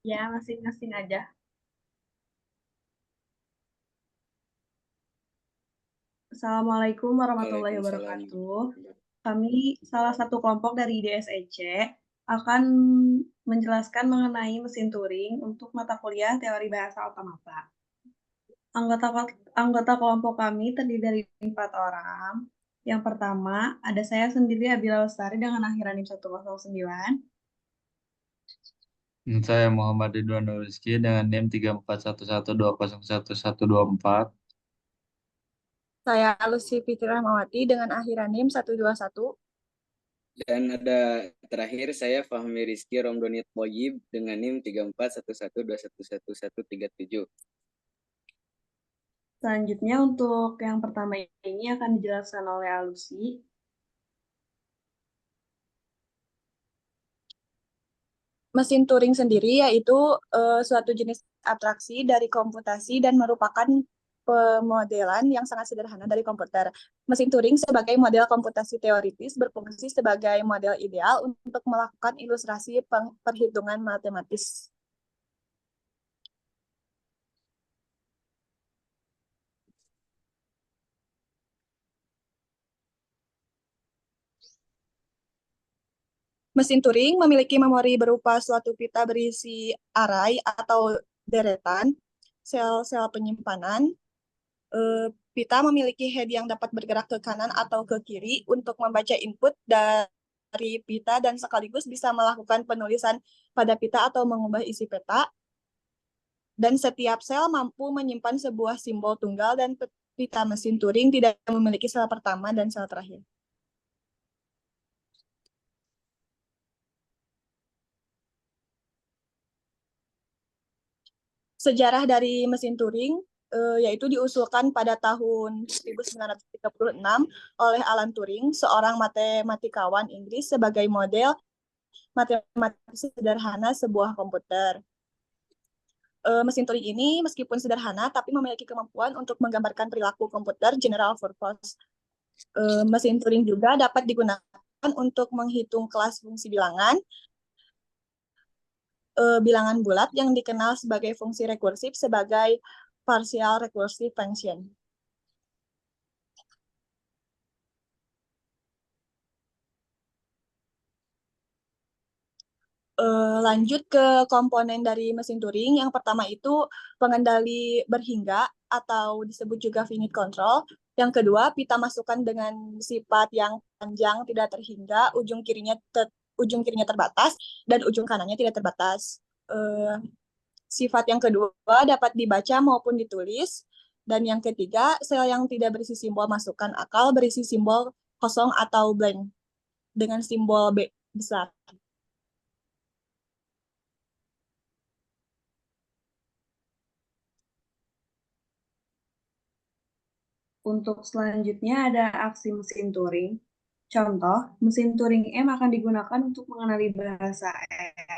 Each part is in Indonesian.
Ya, masing-masing aja. Assalamualaikum warahmatullahi Waalaikumsalam. wabarakatuh. Kami, salah satu kelompok dari IDSEC, akan menjelaskan mengenai mesin Turing untuk mata kuliah teori bahasa otomata. Anggota anggota kelompok kami terdiri dari 4 orang. Yang pertama, ada saya sendiri Abila Lestari dengan akhiran NIM 109. Saya Muhammad Ridwan Rizky dengan NIM 3411201124. Saya Lucy Fitri Rahmawati dengan akhiran NIM 121. Dan ada terakhir saya Fahmi Rizky Romdoni Tmoyib dengan NIM 3411211137. Selanjutnya untuk yang pertama ini akan dijelaskan oleh Alusi. Mesin Turing sendiri yaitu suatu jenis abstraksi dari komputasi dan merupakan pemodelan yang sangat sederhana dari komputer. Mesin Turing sebagai model komputasi teoritis berfungsi sebagai model ideal untuk melakukan ilustrasi perhitungan matematis. Mesin Turing memiliki memori berupa suatu pita berisi array atau deretan sel-sel penyimpanan. Pita memiliki head yang dapat bergerak ke kanan atau ke kiri untuk membaca input dari pita dan sekaligus bisa melakukan penulisan pada pita atau mengubah isi peta. Dan setiap sel mampu menyimpan sebuah simbol tunggal dan pita mesin Turing tidak memiliki sel pertama dan sel terakhir. Sejarah dari mesin Turing yaitu diusulkan pada tahun 1936 oleh Alan Turing, seorang matematikawan Inggris sebagai model matematis sederhana sebuah komputer. Mesin Turing ini meskipun sederhana tapi memiliki kemampuan untuk menggambarkan perilaku komputer general purpose. Mesin Turing juga dapat digunakan untuk menghitung kelas fungsi bilangan, bilangan bulat yang dikenal sebagai fungsi rekursif sebagai partial recursive function. Lanjut ke komponen dari mesin Turing. Yang pertama itu pengendali berhingga atau disebut juga finite control. Yang kedua, pita masukan dengan sifat yang panjang tidak terhingga, ujung kirinya terbatas dan ujung kanannya tidak terbatas. Sifat yang kedua dapat dibaca maupun ditulis. Dan yang ketiga, sel yang tidak berisi simbol masukan akal berisi simbol kosong atau blank dengan simbol B besar. Untuk selanjutnya ada aksi mesin Turing. Contoh, mesin Turing M akan digunakan untuk mengenali bahasa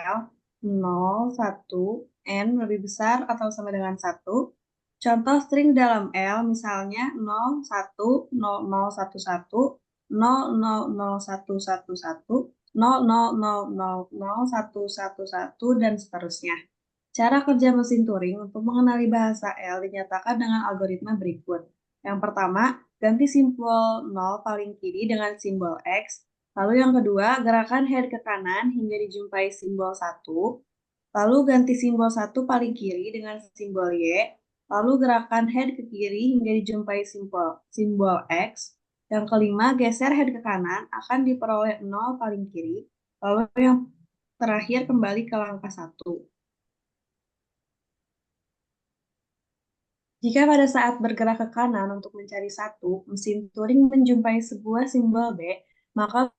L 0, 1, N lebih besar atau sama dengan 1. Contoh string dalam L misalnya 0, 1, 0, 0, 1, 1, 0, 0, 0, 1, 1, 1, 0, 0, 0, 0, 0, 1, 1, 1, dan seterusnya. Cara kerja mesin Turing untuk mengenali bahasa L dinyatakan dengan algoritma berikut. Yang pertama, ganti simbol 0 paling kiri dengan simbol X. Lalu yang kedua, gerakan head ke kanan hingga dijumpai simbol 1. Lalu ganti simbol 1 paling kiri dengan simbol Y. Lalu gerakan head ke kiri hingga dijumpai simbol X. Yang kelima, geser head ke kanan akan diperoleh 0 paling kiri. Lalu yang terakhir kembali ke langkah 1. Jika pada saat bergerak ke kanan untuk mencari 1, mesin Turing menjumpai sebuah simbol B, maka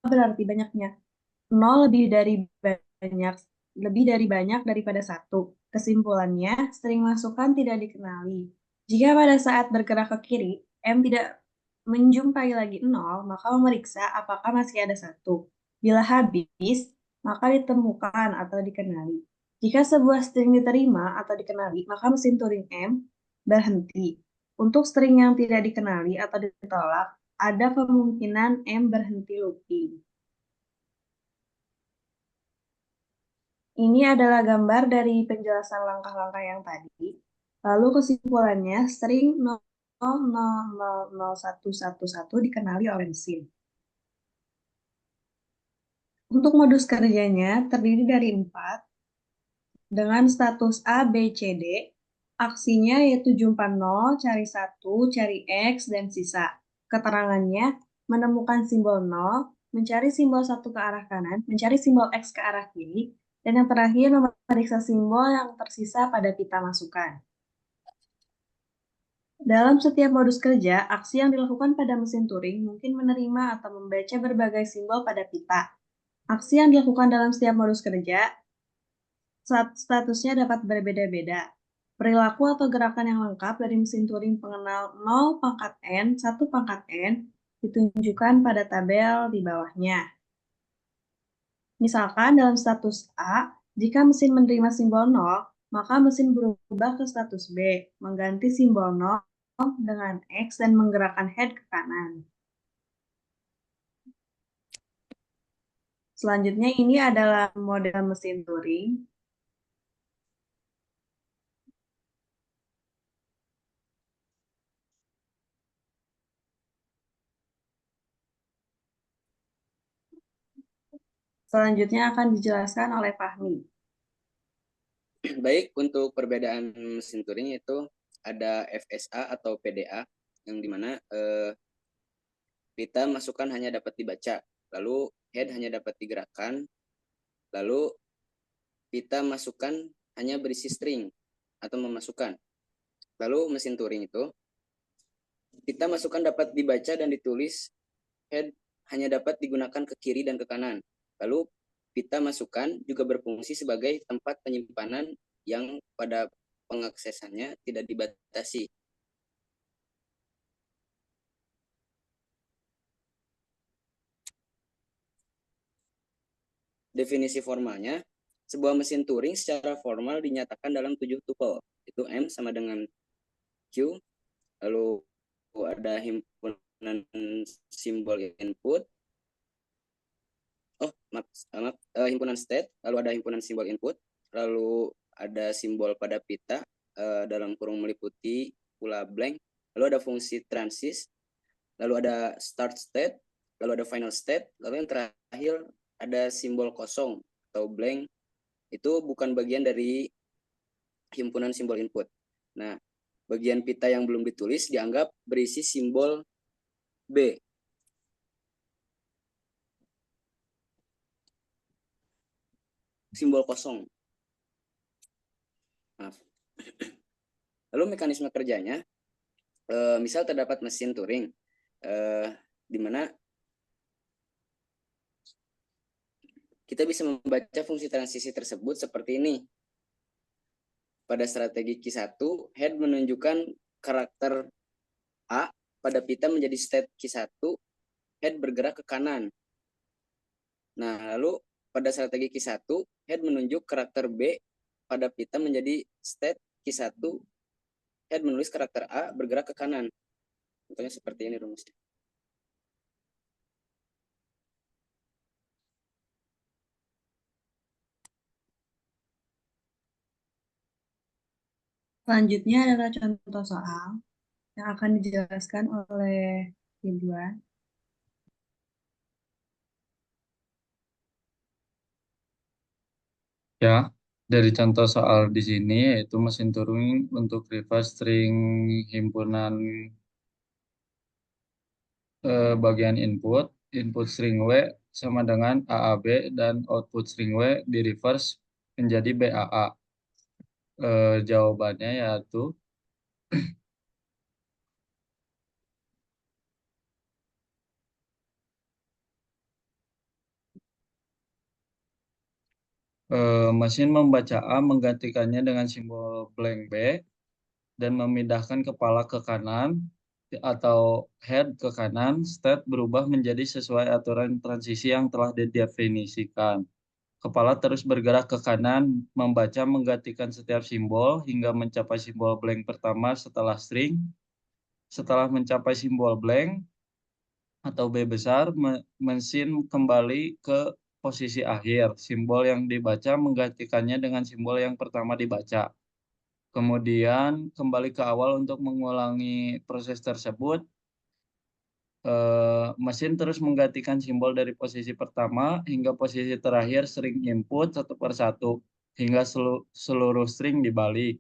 berarti banyaknya 0 lebih dari banyak daripada 1. Kesimpulannya, string masukan tidak dikenali. Jika pada saat bergerak ke kiri, M tidak menjumpai lagi 0, maka memeriksa apakah masih ada 1. Bila habis, maka ditemukan atau dikenali. Jika sebuah string diterima atau dikenali, maka mesin Turing M berhenti. Untuk string yang tidak dikenali atau ditolak, ada kemungkinan M berhenti looping. Ini adalah gambar dari penjelasan langkah-langkah yang tadi. Lalu kesimpulannya, string 0000111 dikenali oleh mesin. Untuk modus kerjanya terdiri dari 4, dengan status A, B, C, D. Aksinya yaitu jumpa 0, cari 1, cari X, dan sisa. Keterangannya, menemukan simbol 0, mencari simbol 1 ke arah kanan, mencari simbol X ke arah kiri, dan yang terakhir memeriksa simbol yang tersisa pada pita masukan. Dalam setiap modus kerja, aksi yang dilakukan pada mesin Turing mungkin menerima atau membaca berbagai simbol pada pita. Aksi yang dilakukan dalam setiap modus kerja statusnya dapat berbeda-beda. Perilaku atau gerakan yang lengkap dari mesin Turing pengenal 0 pangkat N, 1 pangkat N, ditunjukkan pada tabel di bawahnya. Misalkan dalam status A, jika mesin menerima simbol 0, maka mesin berubah ke status B, mengganti simbol 0 dengan X dan menggerakkan head ke kanan. Selanjutnya ini adalah model mesin Turing. Selanjutnya akan dijelaskan oleh Fahmi. Baik, untuk perbedaan mesin Turing itu ada FSA atau PDA, yang dimana pita masukan hanya dapat dibaca, lalu head hanya dapat digerakkan, lalu pita masukan hanya berisi string atau memasukkan. Lalu mesin Turing itu, pita masukan dapat dibaca dan ditulis, head hanya dapat digunakan ke kiri dan ke kanan. Lalu pita masukan juga berfungsi sebagai tempat penyimpanan yang pada pengaksesannya tidak dibatasi. Definisi formalnya, sebuah mesin Turing secara formal dinyatakan dalam 7 tuple, itu M sama dengan Q, lalu ada himpunan simbol input, himpunan state, lalu ada himpunan simbol input, lalu ada simbol pada pita dalam kurung meliputi pula blank, lalu ada fungsi transis, lalu ada start state, lalu ada final state, lalu yang terakhir ada simbol kosong atau blank. Itu bukan bagian dari himpunan simbol input. Nah, bagian pita yang belum ditulis dianggap berisi simbol B. Simbol kosong. Maaf. Lalu mekanisme kerjanya, misal terdapat mesin Turing, di mana kita bisa membaca fungsi transisi tersebut seperti ini. Pada strategi Q1, head menunjukkan karakter A, pada pita menjadi state Q1, head bergerak ke kanan. Nah, lalu pada strategi Q1, head menunjuk karakter B, pada pita menjadi state Q1, head menulis karakter A bergerak ke kanan. Contohnya seperti ini rumusnya. Selanjutnya adalah contoh soal yang akan dijelaskan oleh Ridwan. Ya, dari contoh soal di sini yaitu mesin Turing untuk reverse string himpunan bagian input string W sama dengan AAB dan output string W di reverse menjadi BAA. Jawabannya yaitu mesin membaca A menggantikannya dengan simbol blank B dan memindahkan kepala ke kanan atau head ke kanan, state berubah menjadi sesuai aturan transisi yang telah didefinisikan. Kepala terus bergerak ke kanan, membaca menggantikan setiap simbol hingga mencapai simbol blank pertama setelah string. Setelah mencapai simbol blank atau B besar, mesin kembali ke posisi akhir. Simbol yang dibaca menggantikannya dengan simbol yang pertama dibaca. Kemudian kembali ke awal untuk mengulangi proses tersebut. Mesin terus menggantikan simbol dari posisi pertama hingga posisi terakhir string input satu per satu hingga seluruh string dibalik.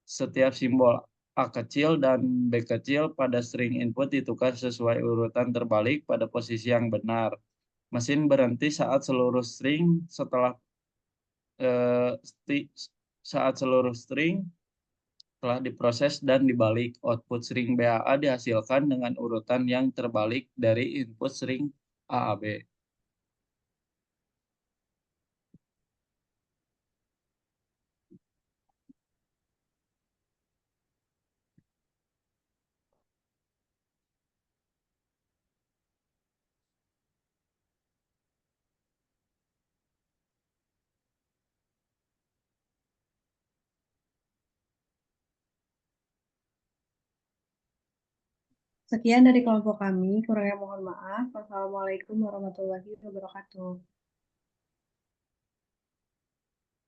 Setiap simbol A kecil dan B kecil pada string input ditukar sesuai urutan terbalik pada posisi yang benar. Mesin berhenti saat seluruh string saat seluruh string telah diproses dan dibalik. Output string BAA dihasilkan dengan urutan yang terbalik dari input string AAB. Sekian dari kelompok kami, kurangnya mohon maaf. Wassalamualaikum warahmatullahi wabarakatuh.